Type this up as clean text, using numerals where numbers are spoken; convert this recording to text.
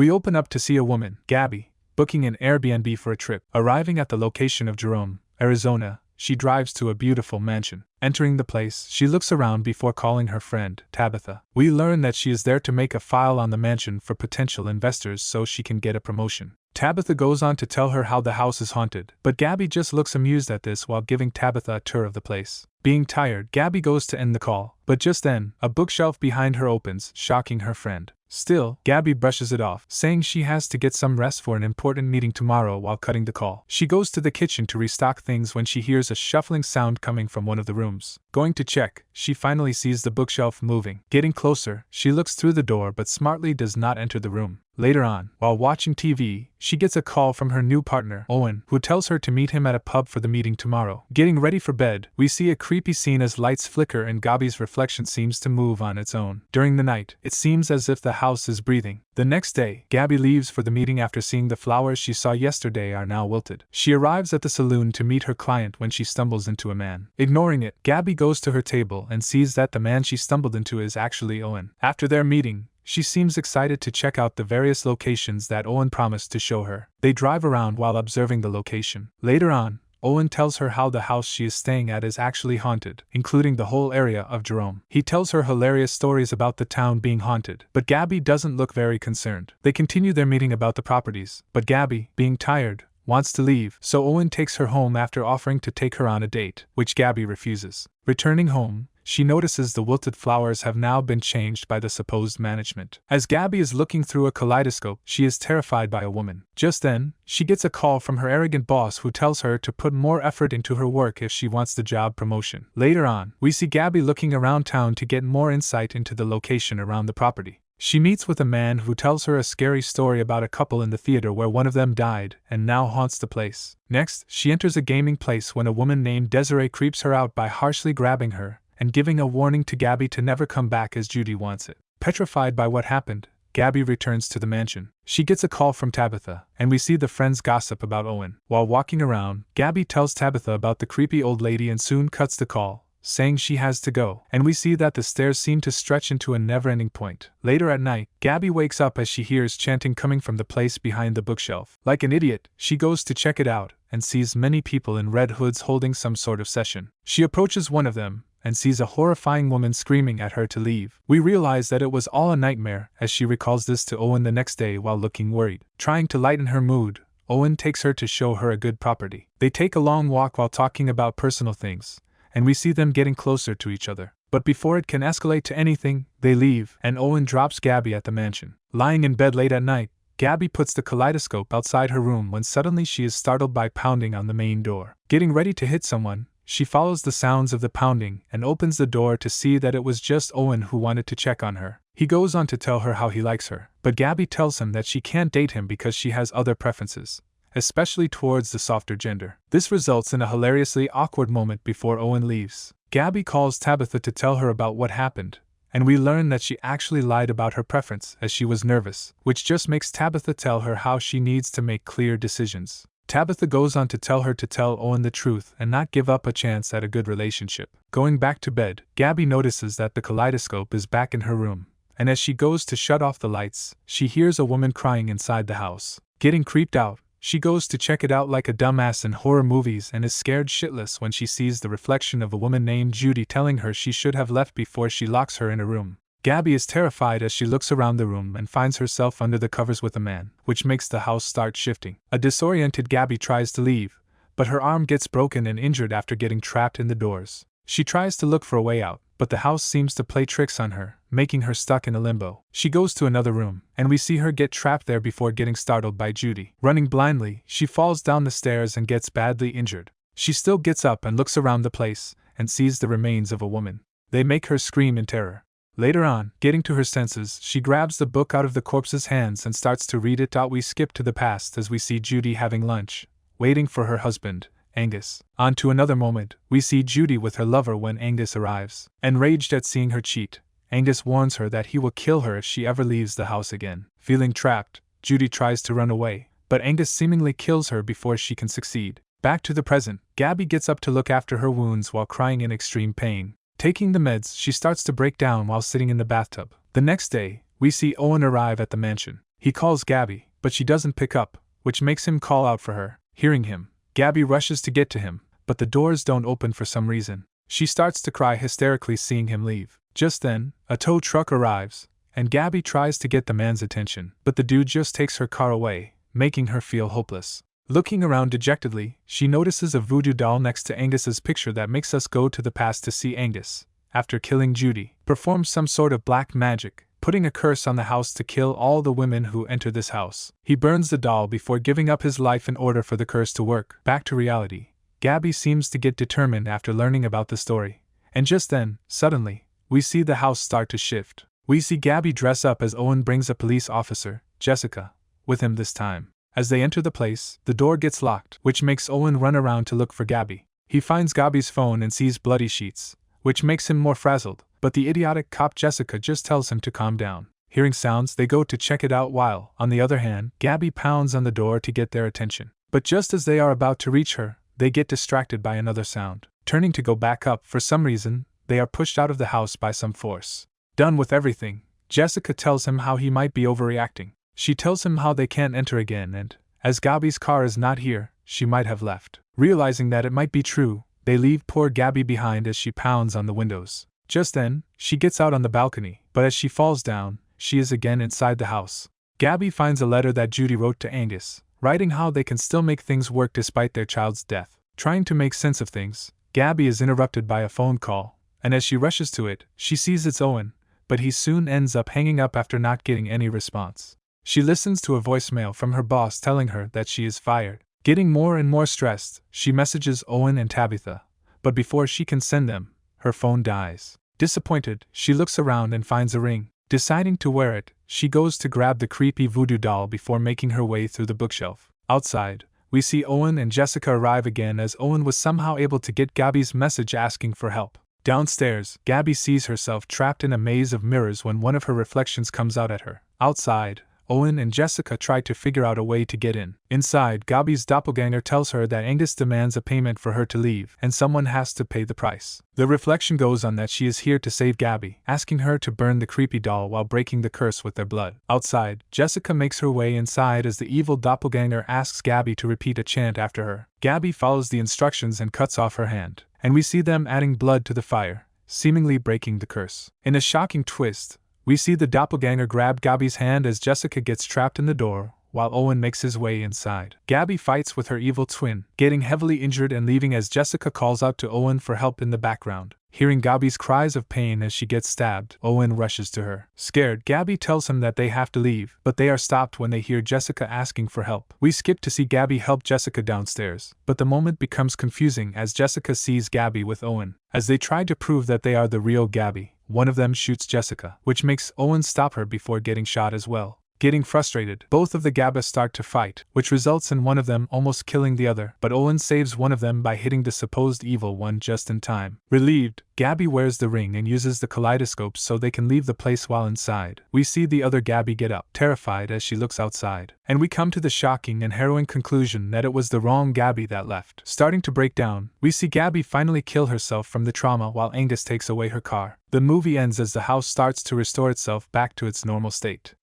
We open up to see a woman, Gabby, booking an Airbnb for a trip. Arriving at the location of Jerome, Arizona, she drives to a beautiful mansion. Entering the place, she looks around before calling her friend, Tabitha. We learn that she is there to make a file on the mansion for potential investors so she can get a promotion. Tabitha goes on to tell her how the house is haunted, but Gabby just looks amused at this while giving Tabitha a tour of the place. Being tired, Gabby goes to end the call, but just then, a bookshelf behind her opens, shocking her friend. Still, Gabby brushes it off, saying she has to get some rest for an important meeting tomorrow while cutting the call. She goes to the kitchen to restock things when she hears a shuffling sound coming from one of the rooms. Going to check, she finally sees the bookshelf moving. Getting closer, she looks through the door but smartly does not enter the room. Later on, while watching TV, she gets a call from her new partner, Owen, who tells her to meet him at a pub for the meeting tomorrow. Getting ready for bed, we see a creepy scene as lights flicker and Gabby's reflection seems to move on its own. During the night, it seems as if the house is breathing. The next day, Gabby leaves for the meeting after seeing the flowers she saw yesterday are now wilted. She arrives at the saloon to meet her client when she stumbles into a man. Ignoring it, Gabby goes to her table and sees that the man she stumbled into is actually Owen. After their meeting, she seems excited to check out the various locations that Owen promised to show her. They drive around while observing the location. Later on, Owen tells her how the house she is staying at is actually haunted, including the whole area of Jerome. He tells her hilarious stories about the town being haunted, but Gabby doesn't look very concerned. They continue their meeting about the properties, but Gabby, being tired, wants to leave, so Owen takes her home after offering to take her on a date, which Gabby refuses. Returning home, she notices the wilted flowers have now been changed by the supposed management. As Gabby is looking through a kaleidoscope, she is terrified by a woman. Just then, she gets a call from her arrogant boss who tells her to put more effort into her work if she wants the job promotion. Later on, we see Gabby looking around town to get more insight into the location around the property. She meets with a man who tells her a scary story about a couple in the theater where one of them died and now haunts the place. Next, she enters a gaming place when a woman named Desiree creeps her out by harshly grabbing her and giving a warning to Gabby to never come back as Judy wants it. Petrified by what happened, Gabby returns to the mansion. She gets a call from Tabitha, and we see the friends gossip about Owen. While walking around, Gabby tells Tabitha about the creepy old lady and soon cuts the call, saying she has to go, and we see that the stairs seem to stretch into a never-ending point. Later at night, Gabby wakes up as she hears chanting coming from the place behind the bookshelf. Like an idiot, she goes to check it out, and sees many people in red hoods holding some sort of session. She approaches one of them, and sees a horrifying woman screaming at her to leave. We realize that it was all a nightmare, as she recalls this to Owen the next day while looking worried. Trying to lighten her mood, Owen takes her to show her a good property. They take a long walk while talking about personal things, and we see them getting closer to each other. But before it can escalate to anything, they leave, and Owen drops Gabby at the mansion. Lying in bed late at night, Gabby puts the kaleidoscope outside her room when suddenly she is startled by pounding on the main door. Getting ready to hit someone, she follows the sounds of the pounding and opens the door to see that it was just Owen who wanted to check on her. He goes on to tell her how he likes her, but Gabby tells him that she can't date him because she has other preferences, especially towards the softer gender. This results in a hilariously awkward moment before Owen leaves. Gabby calls Tabitha to tell her about what happened, and we learn that she actually lied about her preference as she was nervous, which just makes Tabitha tell her how she needs to make clear decisions. Tabitha goes on to tell her to tell Owen the truth and not give up a chance at a good relationship. Going back to bed, Gabby notices that the kaleidoscope is back in her room, and as she goes to shut off the lights, she hears a woman crying inside the house. Getting creeped out, she goes to check it out like a dumbass in horror movies and is scared shitless when she sees the reflection of a woman named Judy telling her she should have left before she locks her in a room. Gabby is terrified as she looks around the room and finds herself under the covers with a man, which makes the house start shifting. A disoriented Gabby tries to leave, but her arm gets broken and injured after getting trapped in the doors. She tries to look for a way out, but the house seems to play tricks on her, making her stuck in a limbo. She goes to another room, and we see her get trapped there before getting startled by Judy. Running blindly, she falls down the stairs and gets badly injured. She still gets up and looks around the place, and sees the remains of a woman. They make her scream in terror. Later on, getting to her senses, she grabs the book out of the corpse's hands and starts to read it out. We skip to the past as we see Judy having lunch, waiting for her husband, Angus. On to another moment, we see Judy with her lover when Angus arrives. Enraged at seeing her cheat, Angus warns her that he will kill her if she ever leaves the house again. Feeling trapped, Judy tries to run away, but Angus seemingly kills her before she can succeed. Back to the present, Gabby gets up to look after her wounds while crying in extreme pain. Taking the meds, she starts to break down while sitting in the bathtub. The next day, we see Owen arrive at the mansion. He calls Gabby, but she doesn't pick up, which makes him call out for her. Hearing him, Gabby rushes to get to him, but the doors don't open for some reason. She starts to cry hysterically seeing him leave. Just then, a tow truck arrives, and Gabby tries to get the man's attention, but the dude just takes her car away, making her feel hopeless. Looking around dejectedly, she notices a voodoo doll next to Angus's picture that makes us go to the past to see Angus, after killing Judy, perform some sort of black magic, putting a curse on the house to kill all the women who enter this house. He burns the doll before giving up his life in order for the curse to work. Back to reality, Gabby seems to get determined after learning about the story. And just then, suddenly, we see the house start to shift. We see Gabby dress up as Owen brings a police officer, Jessica, with him this time. As they enter the place, the door gets locked, which makes Owen run around to look for Gabby. He finds Gabby's phone and sees bloody sheets, which makes him more frazzled, but the idiotic cop Jessica just tells him to calm down. Hearing sounds, they go to check it out while, on the other hand, Gabby pounds on the door to get their attention. But just as they are about to reach her, they get distracted by another sound. Turning to go back up, for some reason, they are pushed out of the house by some force. Done with everything, Jessica tells him how he might be overreacting. She tells him how they can't enter again and, as Gabby's car is not here, she might have left. Realizing that it might be true, they leave poor Gabby behind as she pounds on the windows. Just then, she gets out on the balcony, but as she falls down, she is again inside the house. Gabby finds a letter that Judy wrote to Angus, writing how they can still make things work despite their child's death. Trying to make sense of things, Gabby is interrupted by a phone call, and as she rushes to it, she sees it's Owen, but he soon ends up hanging up after not getting any response. She listens to a voicemail from her boss telling her that she is fired. Getting more and more stressed, she messages Owen and Tabitha, but before she can send them, her phone dies. Disappointed, she looks around and finds a ring. Deciding to wear it, she goes to grab the creepy voodoo doll before making her way through the bookshelf. Outside, we see Owen and Jessica arrive again as Owen was somehow able to get Gabby's message asking for help. Downstairs, Gabby sees herself trapped in a maze of mirrors when one of her reflections comes out at her. Outside, Owen and Jessica try to figure out a way to get in. Inside, Gabby's doppelganger tells her that Angus demands a payment for her to leave, and someone has to pay the price. The reflection goes on that she is here to save Gabby, asking her to burn the creepy doll while breaking the curse with their blood. Outside, Jessica makes her way inside as the evil doppelganger asks Gabby to repeat a chant after her. Gabby follows the instructions and cuts off her hand, and we see them adding blood to the fire, seemingly breaking the curse. In a shocking twist, we see the doppelganger grab Gabby's hand as Jessica gets trapped in the door, while Owen makes his way inside. Gabby fights with her evil twin, getting heavily injured and leaving as Jessica calls out to Owen for help in the background. Hearing Gabby's cries of pain as she gets stabbed, Owen rushes to her. Scared, Gabby tells him that they have to leave, but they are stopped when they hear Jessica asking for help. We skip to see Gabby help Jessica downstairs, but the moment becomes confusing as Jessica sees Gabby with Owen. As they try to prove that they are the real Gabby, one of them shoots Jessica, which makes Owen stop her before getting shot as well. Getting frustrated, both of the Gabbas start to fight, which results in one of them almost killing the other, but Owen saves one of them by hitting the supposed evil one just in time. Relieved, Gabby wears the ring and uses the kaleidoscope so they can leave the place while inside. We see the other Gabby get up, terrified as she looks outside, and we come to the shocking and harrowing conclusion that it was the wrong Gabby that left. Starting to break down, we see Gabby finally kill herself from the trauma while Angus takes away her car. The movie ends as the house starts to restore itself back to its normal state.